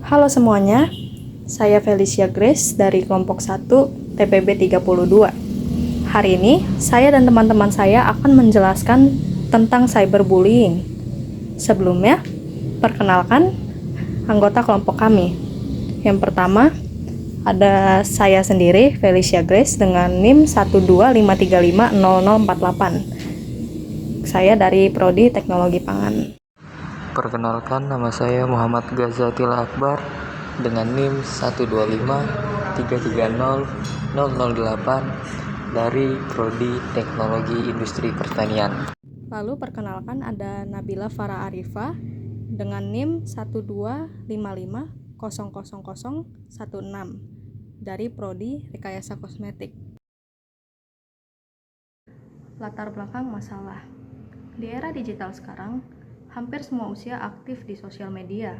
Halo semuanya, saya Felicia Grace dari kelompok 1 TPB 32. Hari ini, saya dan teman-teman saya akan menjelaskan tentang cyberbullying. Sebelumnya, perkenalkan anggota kelompok kami. Yang pertama, ada saya sendiri, Felicia Grace, dengan NIM 125350048. Saya dari Prodi Teknologi Pangan. Perkenalkan, nama saya Muhammad Ghazatil Akbar dengan NIM 125330008 dari Prodi Teknologi Industri Pertanian. Lalu perkenalkan ada Nabila Farah Arifah dengan NIM 125500016 dari Prodi Rekayasa Kosmetik. Latar belakang masalah. Di era digital sekarang, hampir semua usia aktif di sosial media,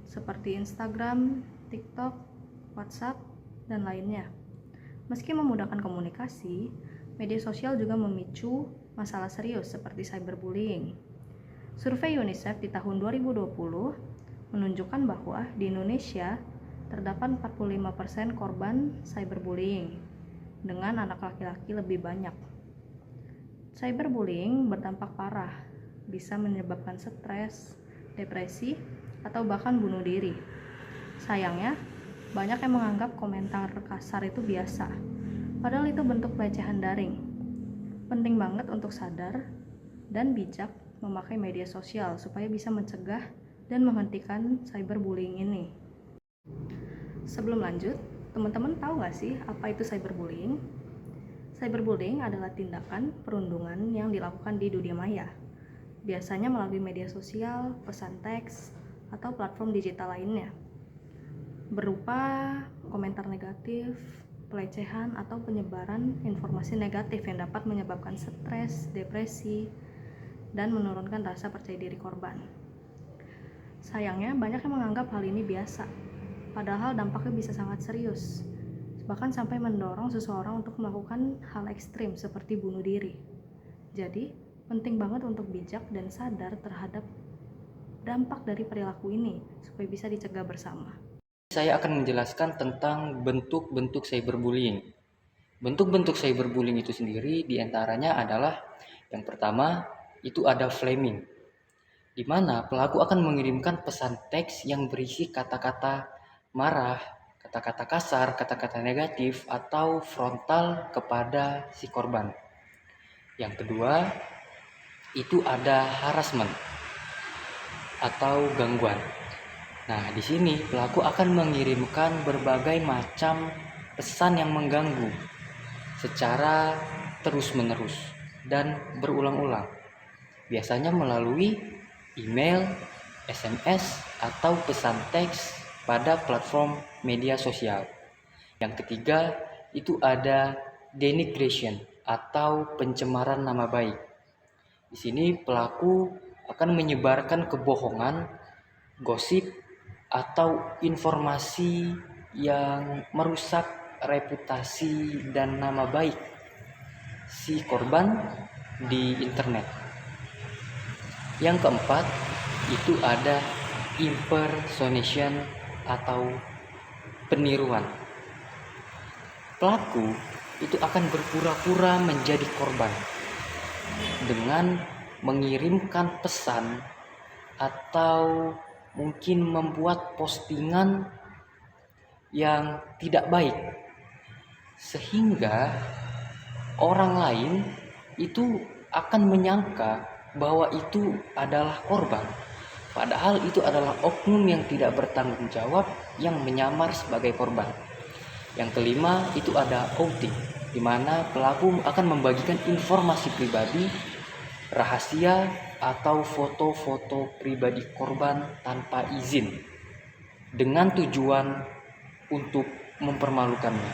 seperti Instagram, TikTok, WhatsApp, dan lainnya. Meski memudahkan komunikasi, media sosial juga memicu masalah serius seperti cyberbullying. Survei UNICEF di tahun 2020 menunjukkan bahwa di Indonesia terdapat 45% korban cyberbullying, dengan anak laki-laki lebih banyak. Cyberbullying berdampak parah, bisa menyebabkan stres, depresi, atau bahkan bunuh diri. Sayangnya, banyak yang menganggap komentar kasar itu biasa, padahal itu bentuk pelecehan daring. Penting banget untuk sadar dan bijak memakai media sosial supaya bisa mencegah dan menghentikan cyberbullying ini. Sebelum lanjut, teman-teman tahu nggak sih apa itu cyberbullying? Cyberbullying adalah tindakan perundungan yang dilakukan di dunia maya, biasanya melalui media sosial, pesan teks, atau platform digital lainnya, berupa komentar negatif, pelecehan, atau penyebaran informasi negatif yang dapat menyebabkan stres, depresi, dan menurunkan rasa percaya diri korban. Sayangnya, banyak yang menganggap hal ini biasa, padahal dampaknya bisa sangat serius, bahkan sampai mendorong seseorang untuk melakukan hal ekstrim seperti bunuh diri. Jadi, penting banget untuk bijak dan sadar terhadap dampak dari perilaku ini supaya bisa dicegah bersama. Saya akan menjelaskan tentang bentuk-bentuk cyberbullying. Bentuk-bentuk cyberbullying itu sendiri diantaranya adalah yang pertama itu ada flaming, di mana pelaku akan mengirimkan pesan teks yang berisi kata-kata marah, kata-kata kasar, kata-kata negatif, atau frontal kepada si korban. Yang kedua, itu ada harassment atau gangguan. Nah, di sini pelaku akan mengirimkan berbagai macam pesan yang mengganggu secara terus-menerus dan berulang-ulang. Biasanya melalui email, SMS, atau pesan teks pada platform media sosial. Yang ketiga, itu ada denigration atau pencemaran nama baik. Di sini pelaku akan menyebarkan kebohongan, gosip, atau informasi yang merusak reputasi dan nama baik si korban di internet. Yang keempat, itu ada impersonation atau peniruan. Pelaku itu akan berpura-pura menjadi korban dengan mengirimkan pesan atau mungkin membuat postingan yang tidak baik, sehingga orang lain itu akan menyangka bahwa itu adalah korban, padahal itu adalah oknum yang tidak bertanggung jawab yang menyamar sebagai korban. Yang kelima, itu ada outing, di mana pelaku akan membagikan informasi pribadi, rahasia, atau foto-foto pribadi korban tanpa izin dengan tujuan untuk mempermalukannya.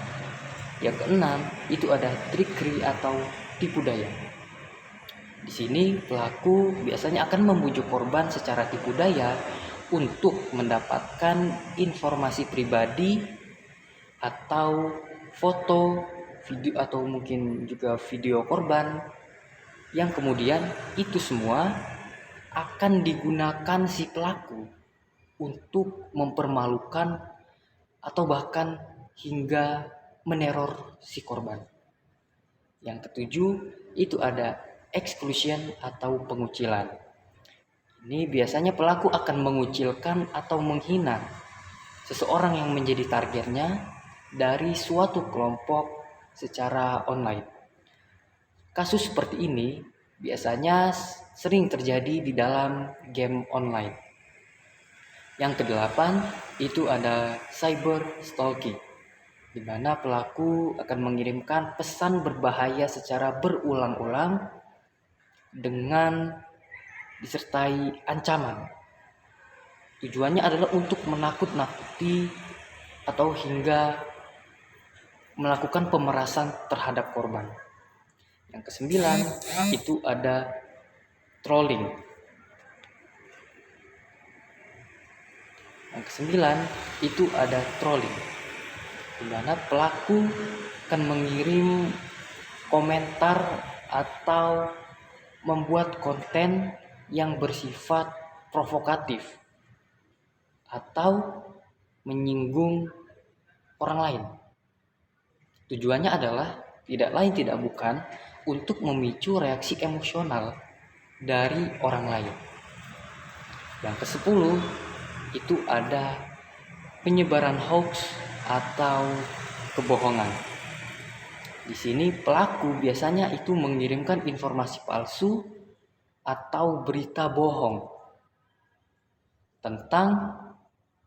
Yang keenam, itu ada trickery atau tipu daya. Di sini pelaku biasanya akan membujuk korban secara tipu daya untuk mendapatkan informasi pribadi atau foto, video, atau mungkin juga video korban, yang kemudian itu semua akan digunakan si pelaku untuk mempermalukan atau bahkan hingga meneror si korban. Yang ketujuh, itu ada exclusion atau pengucilan. Ini biasanya pelaku akan mengucilkan atau menghina seseorang yang menjadi targetnya dari suatu kelompok secara online. Kasus seperti ini biasanya sering terjadi di dalam game online. Yang kedelapan, itu ada cyber stalking, di mana pelaku akan mengirimkan pesan berbahaya secara berulang-ulang dengan disertai ancaman. Tujuannya adalah untuk menakut-nakuti atau hingga melakukan pemerasan terhadap korban. Yang kesembilan, itu ada trolling. Yang kesembilan, itu ada trolling, di mana pelaku akan mengirim komentar atau membuat konten yang bersifat provokatif atau menyinggung orang lain. Tujuannya adalah tidak lain tidak bukan untuk memicu reaksi emosional dari orang lain. Yang ke-10, itu ada penyebaran hoax atau kebohongan. Di sini pelaku biasanya itu mengirimkan informasi palsu atau berita bohong tentang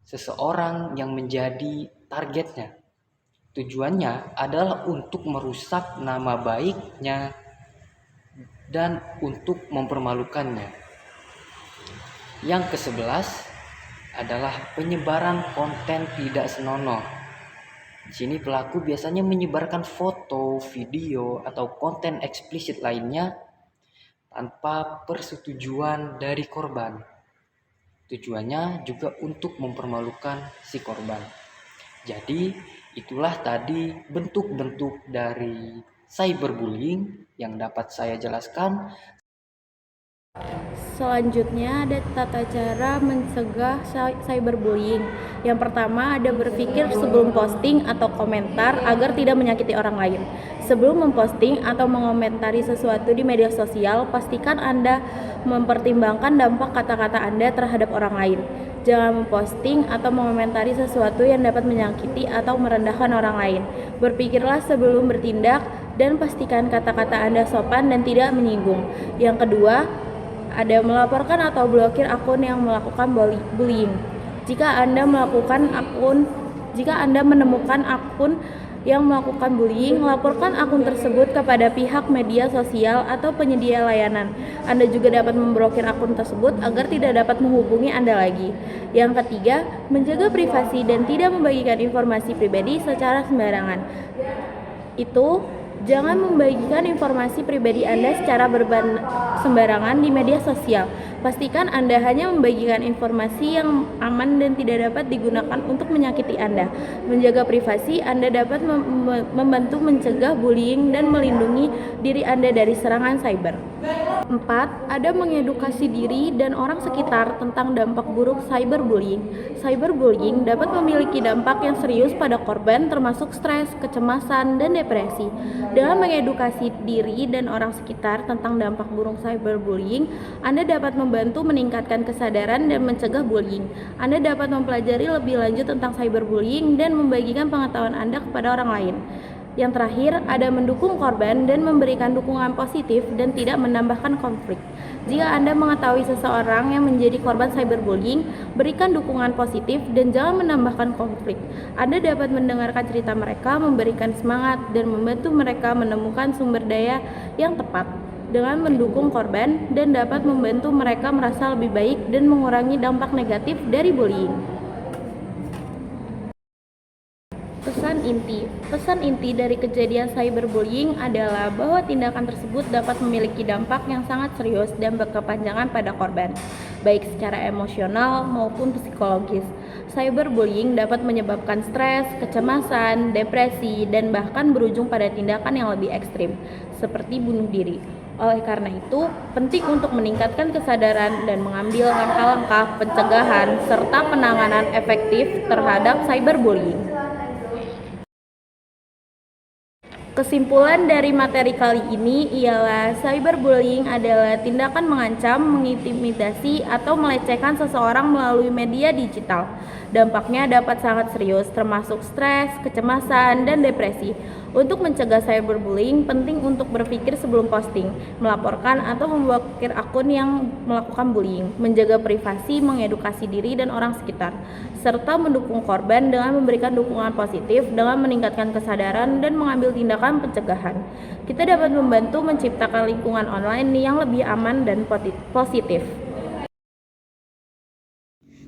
seseorang yang menjadi targetnya. Tujuannya adalah untuk merusak nama baiknya dan untuk mempermalukannya. Yang ke-11 adalah penyebaran konten tidak senonoh. Di sini pelaku biasanya menyebarkan foto, video, atau konten eksplisit lainnya tanpa persetujuan dari korban. Tujuannya juga untuk mempermalukan si korban. Jadi, itulah tadi bentuk-bentuk dari cyberbullying yang dapat saya jelaskan. Selanjutnya ada tata cara mencegah cyberbullying. Yang pertama ada berpikir sebelum posting atau komentar agar tidak menyakiti orang lain. Sebelum memposting atau mengomentari sesuatu di media sosial, pastikan Anda mempertimbangkan dampak kata-kata Anda terhadap orang lain. Jangan memposting atau mengomentari sesuatu yang dapat menyakiti atau merendahkan orang lain. Berpikirlah sebelum bertindak dan pastikan kata-kata Anda sopan dan tidak menyinggung. Yang kedua, ada melaporkan atau blokir akun yang melakukan bullying. Jika Anda menemukan akun yang melakukan bullying, laporkan akun tersebut kepada pihak media sosial atau penyedia layanan. Anda juga dapat memblokir akun tersebut agar tidak dapat menghubungi Anda lagi. Yang ketiga, menjaga privasi dan tidak membagikan informasi pribadi secara sembarangan. Jangan membagikan informasi pribadi Anda secara sembarangan di media sosial. Pastikan Anda hanya membagikan informasi yang aman dan tidak dapat digunakan untuk menyakiti Anda. Menjaga privasi, Anda dapat membantu mencegah bullying dan melindungi diri Anda dari serangan cyber. 4. Ada mengedukasi diri dan orang sekitar tentang dampak buruk cyberbullying. Cyberbullying dapat memiliki dampak yang serius pada korban, termasuk stres, kecemasan, dan depresi. Dengan mengedukasi diri dan orang sekitar tentang dampak buruk cyberbullying, Anda dapat membantu meningkatkan kesadaran dan mencegah bullying. Anda dapat mempelajari lebih lanjut tentang cyberbullying dan membagikan pengetahuan Anda kepada orang lain. Yang terakhir, ada mendukung korban dan memberikan dukungan positif dan tidak menambahkan konflik. Jika Anda mengetahui seseorang yang menjadi korban cyberbullying, berikan dukungan positif dan jangan menambahkan konflik. Anda dapat mendengarkan cerita mereka, memberikan semangat, dan membantu mereka menemukan sumber daya yang tepat dengan mendukung korban dan dapat membantu mereka merasa lebih baik dan mengurangi dampak negatif dari bullying. Pesan inti dari kejadian cyberbullying adalah bahwa tindakan tersebut dapat memiliki dampak yang sangat serius dan berkepanjangan pada korban, baik secara emosional maupun psikologis. Cyberbullying dapat menyebabkan stres, kecemasan, depresi, dan bahkan berujung pada tindakan yang lebih ekstrim, seperti bunuh diri. Oleh karena itu, penting untuk meningkatkan kesadaran dan mengambil langkah-langkah pencegahan serta penanganan efektif terhadap cyberbullying. Kesimpulan dari materi kali ini ialah cyberbullying adalah tindakan mengancam, mengintimidasi, atau melecehkan seseorang melalui media digital. Dampaknya dapat sangat serius, termasuk stres, kecemasan, dan depresi. Untuk mencegah cyberbullying, penting untuk berpikir sebelum posting, melaporkan atau memblokir akun yang melakukan bullying, menjaga privasi, mengedukasi diri dan orang sekitar, serta mendukung korban dengan memberikan dukungan positif dengan meningkatkan kesadaran dan mengambil tindakan pencegahan. Kita dapat membantu menciptakan lingkungan online yang lebih aman dan positif.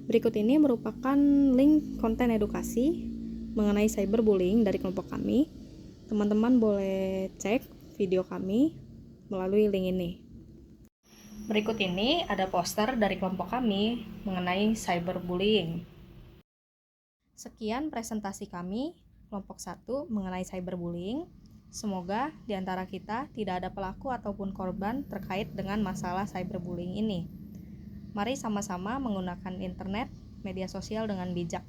Berikut ini merupakan link konten edukasi mengenai cyberbullying dari kelompok kami. Teman-teman boleh cek video kami melalui link ini. Berikut ini ada poster dari kelompok kami mengenai cyberbullying. Sekian presentasi kami, kelompok 1 mengenai cyberbullying. Semoga di antara kita tidak ada pelaku ataupun korban terkait dengan masalah cyberbullying ini. Mari sama-sama menggunakan internet, media sosial dengan bijak.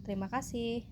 Terima kasih.